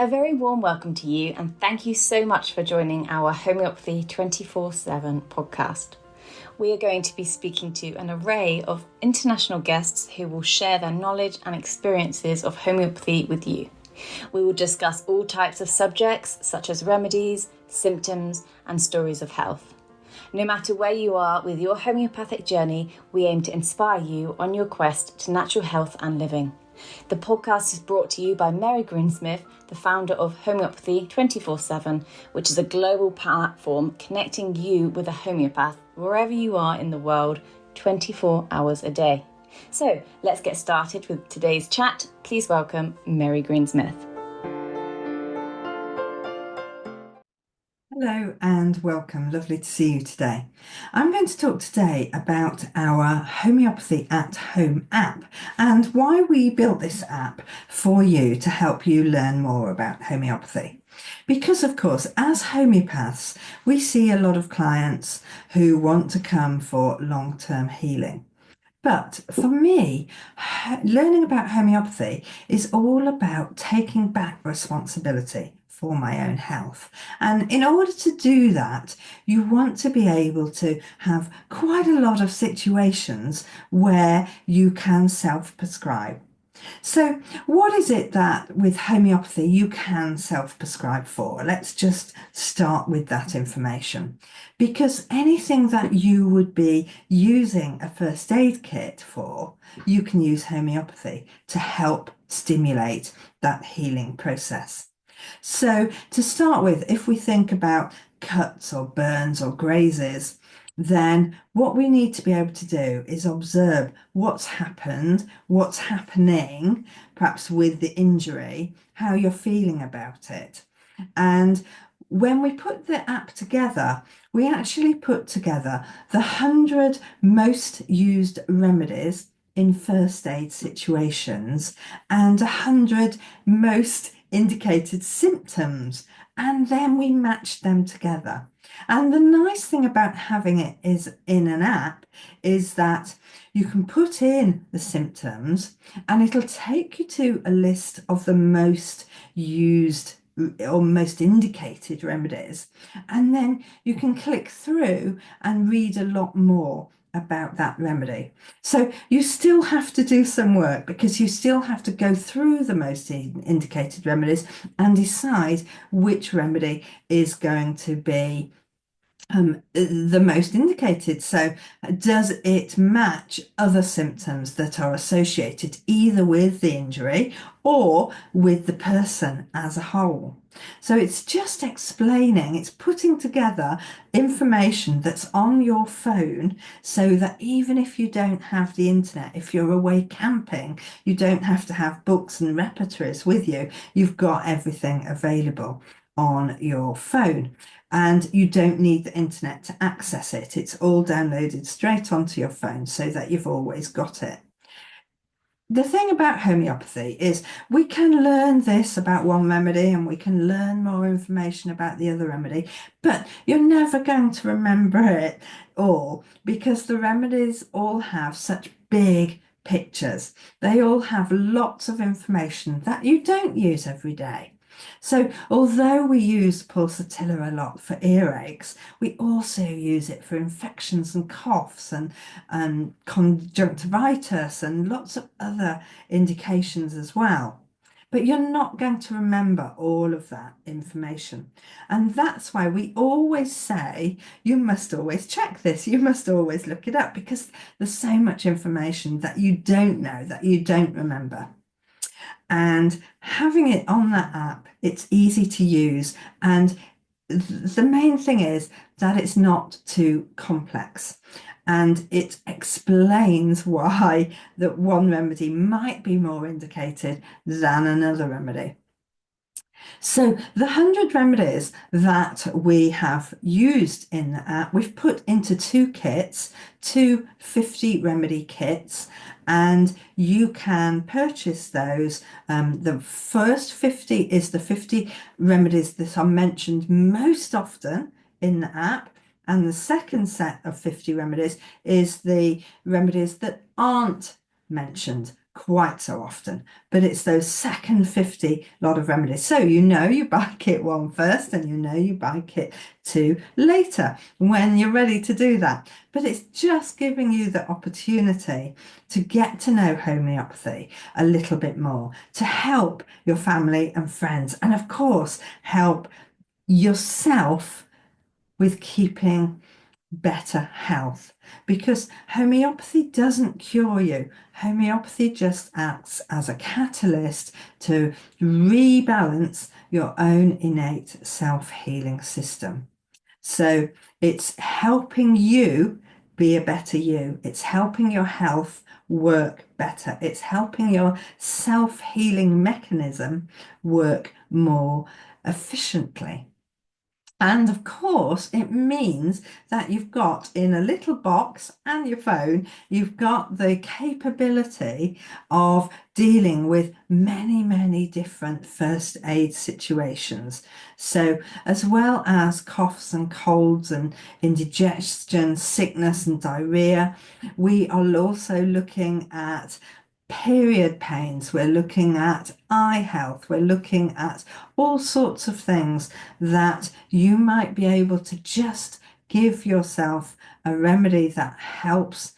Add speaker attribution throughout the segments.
Speaker 1: A very warm welcome to you, and thank you so much for joining our Homeopathy 24/7 podcast. We are going to be speaking to an array of international guests who will share their knowledge and experiences of homeopathy with you. We will discuss all types of subjects such as remedies, symptoms, and stories of health. No matter where you are with your homeopathic journey, we aim to inspire you on your quest to natural health and living. The podcast is brought to you by Mary Greensmith, the founder of Homeopathy 24/7, which is a global platform connecting you with a homeopath wherever you are in the world, 24 hours a day. So let's get started with today's chat. Please welcome Mary Greensmith.
Speaker 2: Hello and welcome. Lovely to see you today. I'm going to talk today about our Homeopathy at Home app and why we built this app for you to help you learn more about homeopathy. Because, of course, as homeopaths, we see a lot of clients who want to come for long-term healing. But for me, learning about homeopathy is all about taking back responsibility for my own health. And in order to do that, you want to be able to have quite a lot of situations where you can self-prescribe. So what is it that with homeopathy you can self-prescribe for? Let's just start with that information. Because anything that you would be using a first aid kit for, you can use homeopathy to help stimulate that healing process. So to start with, if we think about cuts or burns or grazes, then what we need to be able to do is observe what's happened, what's happening, perhaps with the injury, how you're feeling about it. And when we put the app together, we actually put together the 100 most used remedies in first aid situations and 100 most indicated symptoms, and then we matched them together. And the nice thing about having it is in an app is that you can put in the symptoms and it'll take you to a list of the most used or most indicated remedies, and then you can click through and read a lot more about that remedy. So you still have to do some work because you still have to go through the most indicated remedies and decide which remedy is going to be the most indicated. So does it match other symptoms that are associated either with the injury or with the person as a whole? So it's just explaining, it's putting together information that's on your phone so that even if you don't have the internet, if you're away camping, you don't have to have books and repertories with you. You've got everything available on your phone. And you don't need the internet to access it. It's all downloaded straight onto your phone so that you've always got it. The thing about homeopathy is we can learn this about one remedy and we can learn more information about the other remedy, but you're never going to remember it all because the remedies all have such big pictures. They all have lots of information that you don't use every day. So although we use pulsatilla a lot for earaches, we also use it for infections and coughs and conjunctivitis and lots of other indications as well. But you're not going to remember all of that information. And that's why we always say, you must always check this, you must always look it up, because there's so much information that you don't know, that you don't remember. And having it on that app, it's easy to use. And the main thing is that it's not too complex. And it explains why that one remedy might be more indicated than another remedy. So the 100 remedies that we have used in the app, we've put into two kits, two 50 remedy kits, and you can purchase those. The first 50 is the 50 remedies that are mentioned most often in the app. And the second set of 50 remedies is the remedies that aren't mentioned quite so often, but it's those second 50 lot of remedies. So you buy kit 1 first and you buy kit 2 later when you're ready to do that. But it's just giving you the opportunity to get to know homeopathy a little bit more, to help your family and friends, and of course, help yourself with keeping better health, because homeopathy doesn't cure you. Homeopathy just acts as a catalyst to rebalance your own innate self-healing system. So it's helping you be a better you. It's helping your health work better. It's helping your self-healing mechanism work more efficiently. And of course, it means that you've got in a little box and your phone, you've got the capability of dealing with many, many different first aid situations. So, as well as coughs and colds and indigestion, sickness and diarrhea, we are also looking at period pains, we're looking at eye health, we're looking at all sorts of things that you might be able to just give yourself a remedy that helps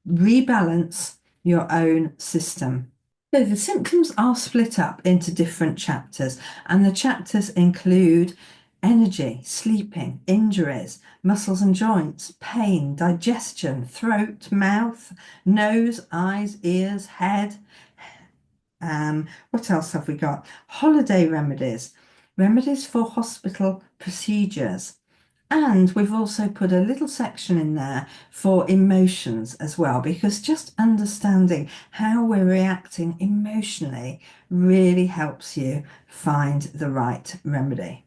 Speaker 2: rebalance your own system. So the symptoms are split up into different chapters, and the chapters include energy, sleeping, injuries, muscles and joints, pain, digestion, throat, mouth, nose, eyes, ears, head. What else have we got? Holiday remedies, remedies for hospital procedures. And we've also put a little section in there for emotions as well, because just understanding how we're reacting emotionally really helps you find the right remedy.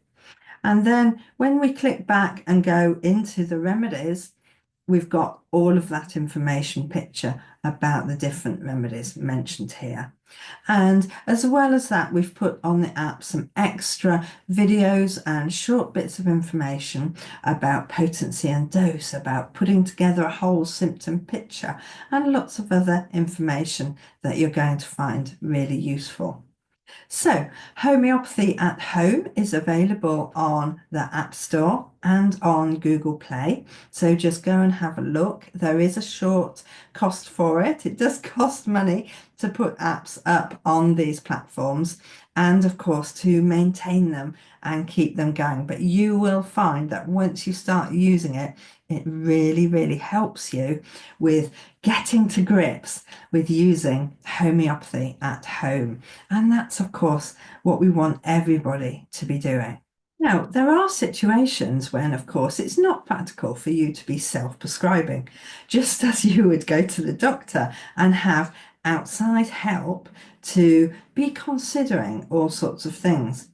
Speaker 2: And then when we click back and go into the remedies, we've got all of that information picture about the different remedies mentioned here. And as well as that, we've put on the app some extra videos and short bits of information about potency and dose, about putting together a whole symptom picture, and lots of other information that you're going to find really useful. So, Homeopathy at Home is available on the App Store and on Google Play. So just go and have a look. There is a short cost for it. It does cost money to put apps up on these platforms and, of course, to maintain them and keep them going. But you will find that once you start using it, it really, really helps you with getting to grips with using homeopathy at home. And that's, of course, what we want everybody to be doing. Now, there are situations when, of course, it's not practical for you to be self-prescribing, just as you would go to the doctor and have outside help to be considering all sorts of things.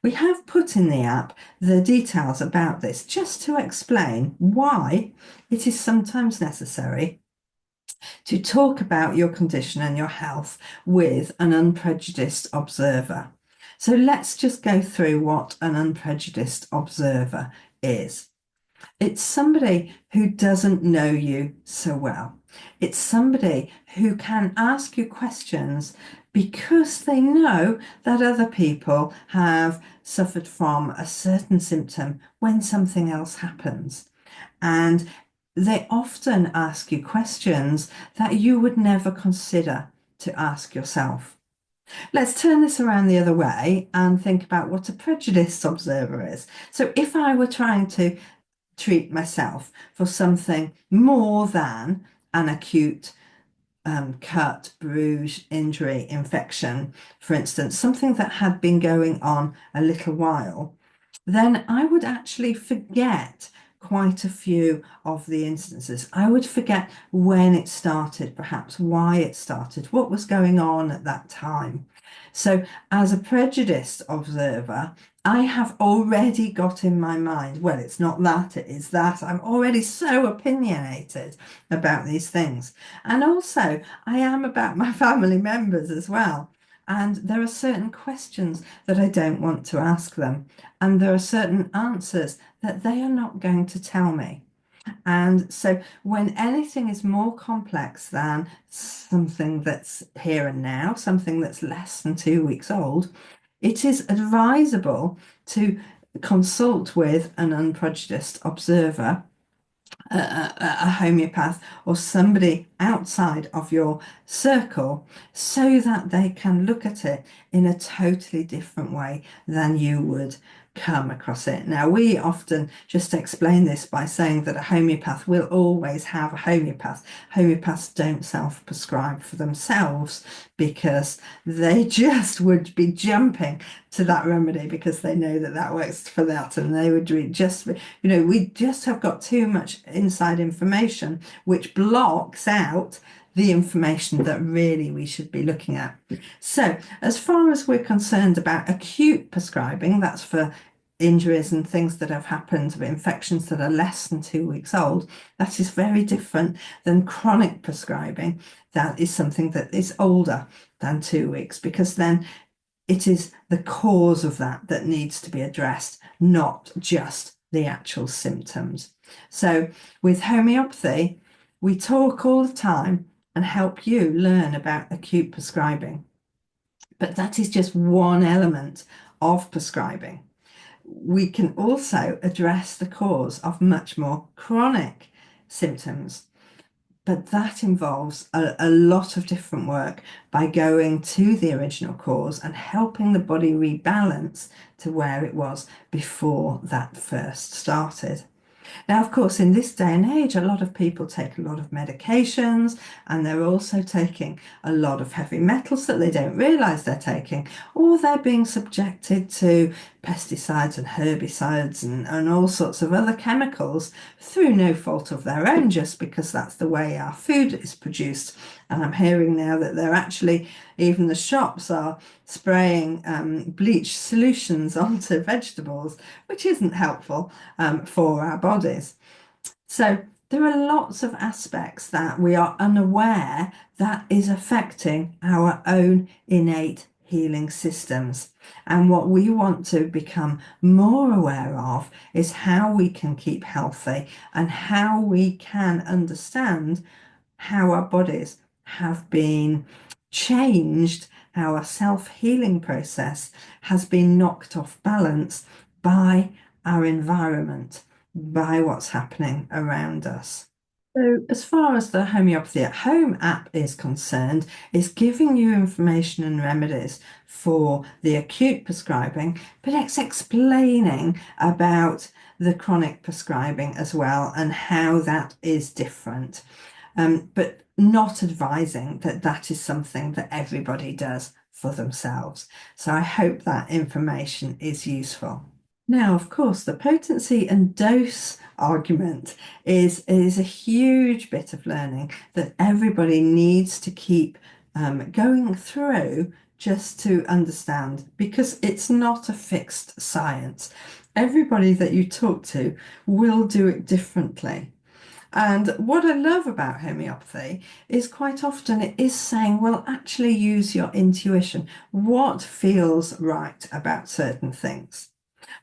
Speaker 2: We have put in the app the details about this just to explain why it is sometimes necessary to talk about your condition and your health with an unprejudiced observer. So let's just go through what an unprejudiced observer is. It's somebody who doesn't know you so well. It's somebody who can ask you questions because they know that other people have suffered from a certain symptom when something else happens. And they often ask you questions that you would never consider to ask yourself. Let's turn this around the other way and think about what a prejudiced observer is. So if I were trying to treat myself for something more than an acute cut, bruise, injury, infection, for instance, something that had been going on a little while, then I would actually forget quite a few of the instances. I would forget when it started, perhaps why it started, what was going on at that time. So as a prejudiced observer, I have already got in my mind, well, it's not that, it is that. I'm already so opinionated about these things. And also, I am about my family members as well. And there are certain questions that I don't want to ask them. And there are certain answers that they are not going to tell me. And so when anything is more complex than something that's here and now, something that's less than 2 weeks old, it is advisable to consult with an unprejudiced observer, a homeopath, or somebody outside of your circle, so that they can look at it in a totally different way than you would come across it. Now, we often just explain this by saying that a homeopath will always have a homeopath. Homeopaths don't self-prescribe for themselves because they just would be jumping to that remedy because they know that that works for that, and they would just, we just have got too much inside information which blocks out the information that really we should be looking at. So, as far as we're concerned about acute prescribing, that's for injuries and things that have happened, infections that are less than 2 weeks old, that is very different than chronic prescribing. That is something that is older than 2 weeks, because then it is the cause of that that needs to be addressed, not just the actual symptoms. So with homeopathy, we talk all the time and help you learn about acute prescribing. But that is just one element of prescribing. We can also address the cause of much more chronic symptoms. But that involves a lot of different work by going to the original cause and helping the body rebalance to where it was before that first started. Now, of course, in this day and age, a lot of people take a lot of medications, and they're also taking a lot of heavy metals that they don't realize they're taking, or they're being subjected to pesticides and herbicides and all sorts of other chemicals through no fault of their own, just because that's the way our food is produced. And I'm hearing now that they're actually, even the shops are spraying bleach solutions onto vegetables, which isn't helpful for our bodies. So there are lots of aspects that we are unaware that is affecting our own innate healing systems. And what we want to become more aware of is how we can keep healthy and how we can understand how our bodies have been changed, our self-healing process has been knocked off balance by our environment, by what's happening around us. So, as far as the Homeopathy at Home app is concerned, it's giving you information and remedies for the acute prescribing, but it's explaining about the chronic prescribing as well and how that is different. But not advising that that is something that everybody does for themselves. So I hope that information is useful. Now, of course, the potency and dose argument is a huge bit of learning that everybody needs to keep going through just to understand, because it's not a fixed science. Everybody that you talk to will do it differently. And what I love about homeopathy is quite often it is saying, well, actually use your intuition. What feels right about certain things?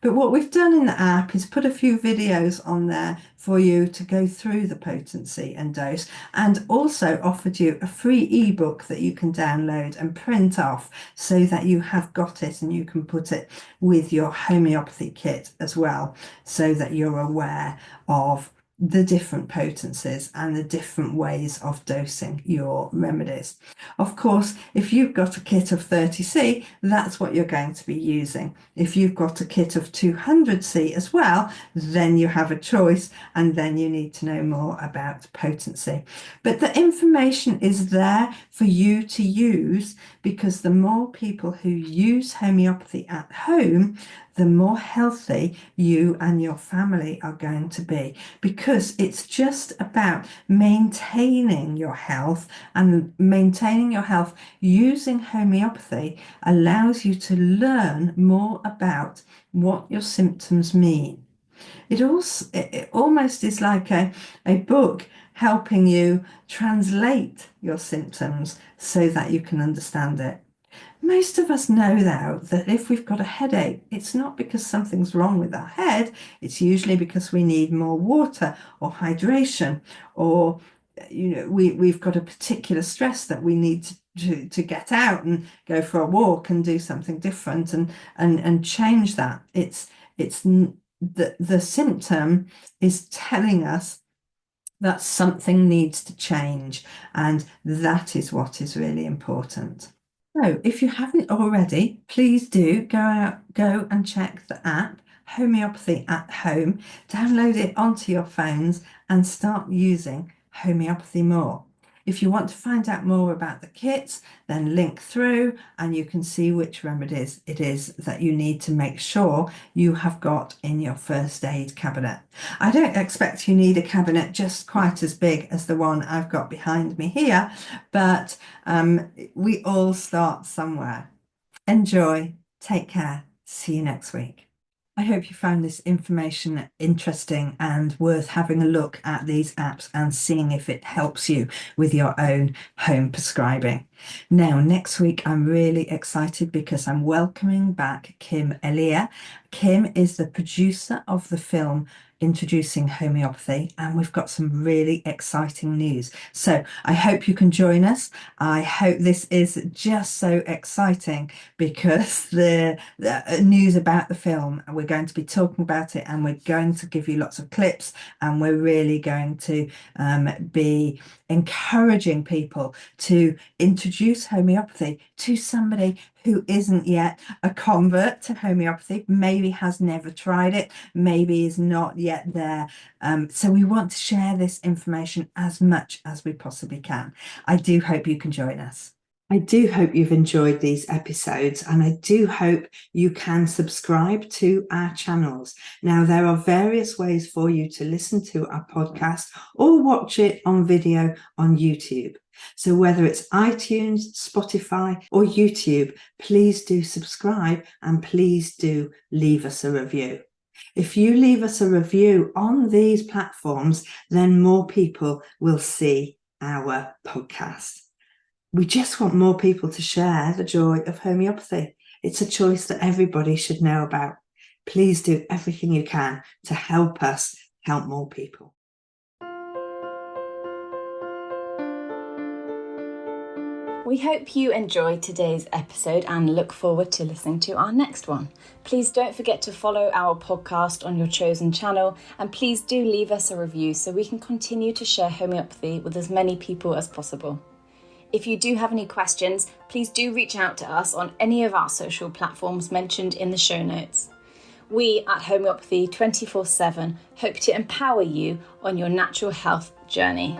Speaker 2: But what we've done in the app is put a few videos on there for you to go through the potency and dose, and also offered you a free ebook that you can download and print off so that you have got it and you can put it with your homeopathy kit as well, so that you're aware of the different potencies and the different ways of dosing your remedies. Of course, if you've got a kit of 30C, that's what you're going to be using. If you've got a kit of 200C as well, then you have a choice, and then you need to know more about potency. But the information is there for you to use, because the more people who use homeopathy at home, the more healthy you and your family are going to be, because it's just about maintaining your health, and maintaining your health using homeopathy allows you to learn more about what your symptoms mean. It almost is like a book helping you translate your symptoms so that you can understand it. Most of us know now that if we've got a headache, it's not because something's wrong with our head. It's usually because we need more water or hydration, or we've got a particular stress that we need to get out and go for a walk and do something different and change that. The symptom is telling us that something needs to change, and that is what is really important. So if you haven't already, please do go and check the app, Homeopathy at Home, download it onto your phones and start using homeopathy more. If you want to find out more about the kits, then link through and you can see which remedies it is that you need to make sure you have got in your first aid cabinet. I don't expect you need a cabinet just quite as big as the one I've got behind me here, but we all start somewhere. Enjoy, take care, see you next week. I hope you found this information interesting and worth having a look at these apps and seeing if it helps you with your own home prescribing. Now, next week, I'm really excited because I'm welcoming back Kim Elia. Kim is the producer of the film introducing homeopathy, and we've got some really exciting news. So I hope you can join us. I hope this is just so exciting because the news about the film, we're going to be talking about it and we're going to give you lots of clips, and we're really going to be encouraging people to introduce homeopathy to somebody who isn't yet a convert to homeopathy, maybe has never tried it, maybe is not yet there. So we want to share this information as much as we possibly can. I do hope you can join us. I do hope you've enjoyed these episodes, and I do hope you can subscribe to our channels. Now, there are various ways for you to listen to our podcast or watch it on video on YouTube. So whether it's iTunes, Spotify, or YouTube, please do subscribe and please do leave us a review. If you leave us a review on these platforms, then more people will see our podcast. We just want more people to share the joy of homeopathy. It's a choice that everybody should know about. Please do everything you can to help us help more people.
Speaker 1: We hope you enjoyed today's episode and look forward to listening to our next one. Please don't forget to follow our podcast on your chosen channel, and please do leave us a review so we can continue to share homeopathy with as many people as possible. If you do have any questions, please do reach out to us on any of our social platforms mentioned in the show notes. We at Homeopathy 24/7 hope to empower you on your natural health journey.